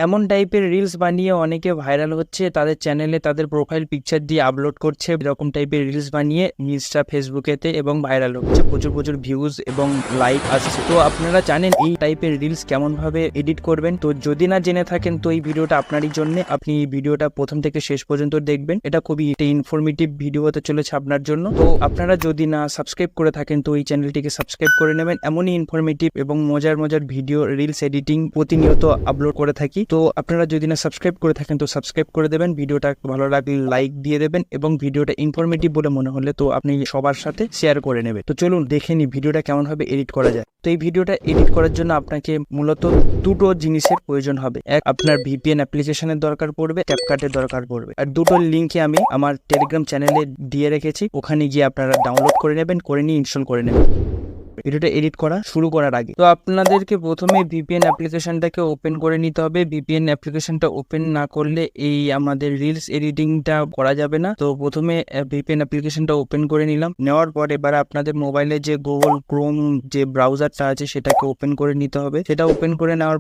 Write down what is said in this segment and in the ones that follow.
এমন টাইপের রিলস বানিয়ে অনেকে ভাইরাল হচ্ছে, তাদের চ্যানেলে তাদের প্রোফাইল পিকচার দিয়ে আপলোড করছে, এরকম টাইপের রিলস বানিয়ে ইনস্টা ফেসবুকেতে এবং ভাইরাল হচ্ছে, প্রচুর প্রচুর ভিউজ এবং লাইক আসছে। তো আপনারা জানেন এই টাইপের রিলস কেমন ভাবে এডিট করবেন? তো যদি না জেনে থাকেন তো এই ভিডিওটা আপনারই জন্য। আপনি ভিডিওটা প্রথম থেকে শেষ পর্যন্ত দেখবেন, এটা খুবই একটা ইনফরমেটিভ ভিডিও হতে চলেছে আপনার জন্য। তো আপনারা যদি না সাবস্ক্রাইব করে থাকেন তো এই চ্যানেলটিকে সাবস্ক্রাইব করে নেবেন। এমনই ইনফরমেটিভ এবং মজার মজার ভিডিও রিলস এডিটিং প্রতিনিয়ত আপলোড করে থাকি। তো আপনারা যদি না সাবস্ক্রাইব করে থাকেন তো সাবস্ক্রাইব করে দেবেন, ভিডিওটা ভালো লাগলে লাইক দিয়ে দেবেন এবং ভিডিওটা ইনফরমেটিভ বলে মনে হলে তো আপনি সবার সাথে শেয়ার করে নেবেন। তো চলুন দেখে নিই ভিডিওটা কেমন ভাবে এডিট করা যায়। তো এই ভিডিওটা এডিট করার জন্য আপনাকে মূলত দুটো জিনিসের প্রয়োজন হবে। এক, আপনার ভিপিএন অ্যাপ্লিকেশনের দরকার পড়বে, ক্যাপকাটের দরকার পড়বে। আর দুটো লিঙ্কে আমি আমার টেলিগ্রাম চ্যানেলে দিয়ে রেখেছি, ওখানে গিয়ে আপনারা ডাউনলোড করে নেবেন, করে নিয়ে ইনস্টল করে নেবেন ভিডিওটা এডিট করা শুরু করার আগে। তো আপনাদেরকে প্রথমে ভিপিএন অ্যাপ্লিকেশনটাকে ওপেন করে নিতে হবে। ভিপিএন অ্যাপ্লিকেশনটা ওপেন না করলে এই আমাদের রিলস এডিটিংটা করা যাবে না। তো প্রথমে ভিপিএন অ্যাপ্লিকেশনটা ওপেন করে নিলাম, নেওয়ার পর এবার আপনাদের মোবাইলে যে গুগল ক্রোম যে ব্রাউজারটা আছে সেটাকে ওপেন করে নিতে হবে। সেটা ওপেন করে নেওয়ার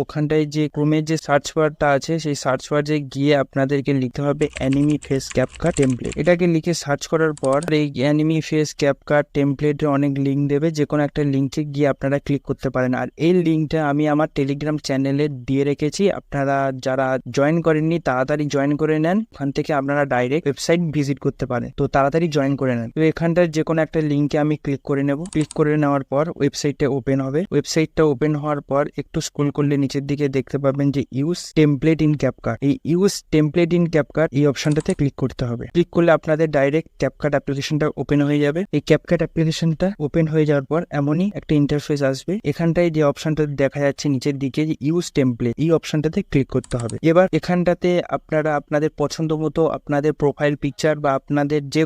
ওখানটায় যে ক্রোমের যে সার্চ বারটা আছে সেই সার্চ বারে গিয়ে আপনাদেরকে লিখতে হবে অ্যানিমি ফেস ক্যাপকাট টেমপ্লেট। এটাকে লিখে সার্চ করার পর এই অ্যানিমি ফেস ক্যাপকাট টেমপ্লেটে অনেক লিঙ্ক দেবে, যে কোনো একটা লিঙ্কে গিয়ে আপনারা ক্লিক করতে পারেন। আর এই লিঙ্কটা আমি আমার টেলিগ্রাম চ্যানেলে দিয়ে রেখেছি, আপনারা যারা জয়েন করেননি তাড়াতাড়ি জয়েন করে নেন। ওখান থেকে আপনারা ডাইরেক্ট ওয়েবসাইট ভিজিট করতে পারেন, তো তাড়াতাড়ি জয়েন করে নেন। তো এখানটার যে কোনো একটা লিঙ্কে আমি ক্লিক করে নেব। ক্লিক করে নেওয়ার পর ওয়েবসাইটটা ওপেন হবে। ওয়েবসাইটটা ওপেন হওয়ার পর একটু স্ক্রল করলে নিচের দিকে দেখতে পাবেন যে ইউজ টেমপ্লেট ইন ক্যাপকাট। এই ইউজ টেমপ্লেট ইন ক্যাপকাট এই অপশনটাতে ক্লিক করতে হবে। ক্লিক করলে আপনাদের ডাইরেক্ট ক্যাপকাট অ্যাপ্লিকেশনটা ওপেন হয়ে যাবে। এই ক্যাপকাট অ্যাপ্লিকেশনটা ওপেন হয়ে যাওয়ার পর এমনই একটা ইন্টারফেস আসবে। এখানটায় যে অপশনটা দেখা যাচ্ছে নিচের দিকে যে ইউজ টেমপ্লেট, এই অপশনটাতে ক্লিক করতে হবে। এবার এখানটাতে আপনারা আপনাদের পছন্দ মতো আপনাদের প্রোফাইল পিকচার বা আপনাদের যে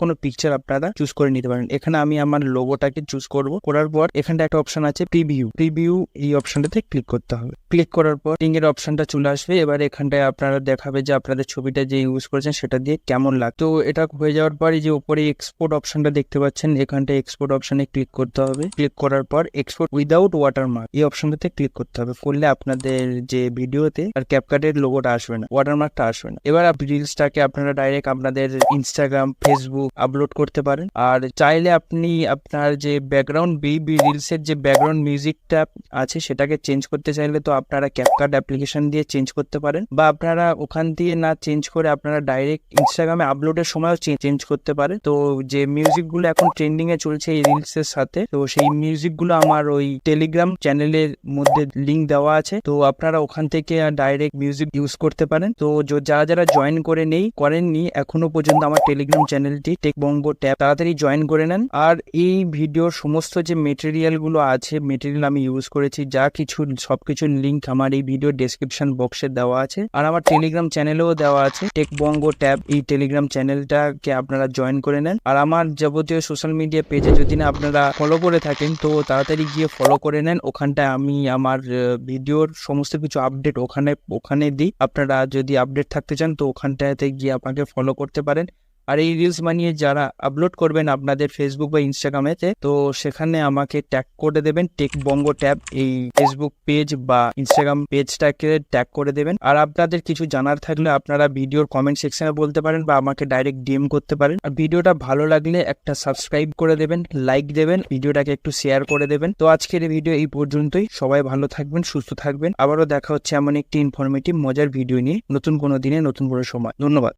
কোনো পিকচার আপনারা চুজ করে নিতে পারেন। এখানে আমি আমার লোগোটাকে চুজ করব। করার পর এখানটা একটা অপশন আছে প্রিভিউ, এই অপশনটাতে ক্লিক করতে হবে। ক্লিক করার পর টিং এর অপশনটা চলে আসবে। এবার এখানটায় আপনারা দেখাবে যে আপনাদের ছবিটা যে ইউজ করেছেন সেটা দিয়ে কেমন লাগে। তো এটা হয়ে যাওয়ার পর এই যে উপরে এক্সপোর্ট অপশনটা দেখতে পাচ্ছেন, এখানটায় এক্সপোর্ট অপশনে ক্লিক করতে হবে। ক্লিক করার পর এক্সপোর্ট উইদাউট ওয়াটারমার্ক এই অপশনটাতে ক্লিক করতে হবে। করলে আপনাদের যে ভিডিওতে আর ক্যাপকাটের লোগোটা আসবে না, ওয়াটারমার্কটা আসবে না। এবার রিলসটাকে আপনারা ডাইরেক্ট আপনাদের ইনস্টাগ্রাম, ফেসবুক আপলোড করতে পারেন। আর চাইলে আপনি আপনার যে ব্যাকগ্রাউন্ড রিলসের যে ব্যাকগ্রাউন্ড মিউজিকটা আছে সেটাকে চেঞ্জ করতে চাইলে তো আপনারা ক্যাপকাট অ্যাপ্লিকেশন দিয়ে চেঞ্জ করতে পারেন, বা আপনারা ওখান দিয়ে না চেঞ্জ করে আপনারা ডাইরেক্ট ইনস্টাগ্রামে আপলোডের সময়ও চেঞ্জ করতে পারেন। তো যে মিউজিকগুলো এখন ট্রেন্ডিং এ চলছে এই রিলসের সাথে, তো সেই মিউজিকগুলো আমার ওই টেলিগ্রাম চ্যানেলের মধ্যে লিঙ্ক দেওয়া আছে, তো আপনারা ওখান থেকে ডাইরেক্ট মিউজিক ইউজ করতে পারেন। তো যারা জয়েন করেননি এখনো পর্যন্ত আমার টেলিগ্রাম চ্যানেলটি TechBongoTab, তাড়াতাড়ি জয়েন করে নেন। আর এই ভিডিওর সমস্ত যে মেটেরিয়াল গুলো আছে, মেটেরিয়াল আমি ইউজ করেছি যা কিছু সবকিছুর লিঙ্ক আমার এই ভিডিও ডেসক্রিপশন বক্সে দেওয়া আছে, আর আমার টেলিগ্রাম চ্যানেলেও দেওয়া আছে TechBongoTab। এই টেলিগ্রাম চ্যানেলটাকে আপনারা জয়েন করে নেন। আর আমার যাবতীয় সোশ্যাল মিডিয়া পেজে যদি না আপনারা ফলো করে থাকেন তো তাড়াতাড়ি গিয়ে ফলো করে নেন। ওখানটায় আমি আমার ভিডিওর সমস্ত কিছু আপডেট ওখানে দিই। আপনারা যদি আপডেট থাকতে চান তো ওখানটাতে গিয়ে আপনাকে ফলো করতে পারেন। আর এই রিলস বানিয়ে যারা আপলোড করবেন আপনাদের ফেসবুক বা ইনস্টাগ্রামেতে, তো সেখানে আমাকে ট্যাগ করে দেবেন TechBongoTab, এই ফেসবুক পেজ বা ইনস্টাগ্রাম পেজটাকে ট্যাগ করে দেবেন। আর আপনাদের কিছু জানার থাকলে আপনারা ভিডিওর কমেন্ট সেকশনে বলতে পারেন বা আমাকে ডাইরেক্ট ডিএম করতে পারেন। আর ভিডিওটা ভালো লাগলে একটা সাবস্ক্রাইব করে দেবেন, লাইক দেবেন, ভিডিওটাকে একটু শেয়ার করে দেবেন। তো আজকের এই ভিডিও এই পর্যন্তই। সবাই ভালো থাকবেন, সুস্থ থাকবেন। আবারও দেখা হচ্ছে এমন একটি ইনফরমেটিভ মজার ভিডিও নিয়ে নতুন কোনো দিনে নতুন কোনো সময়। ধন্যবাদ।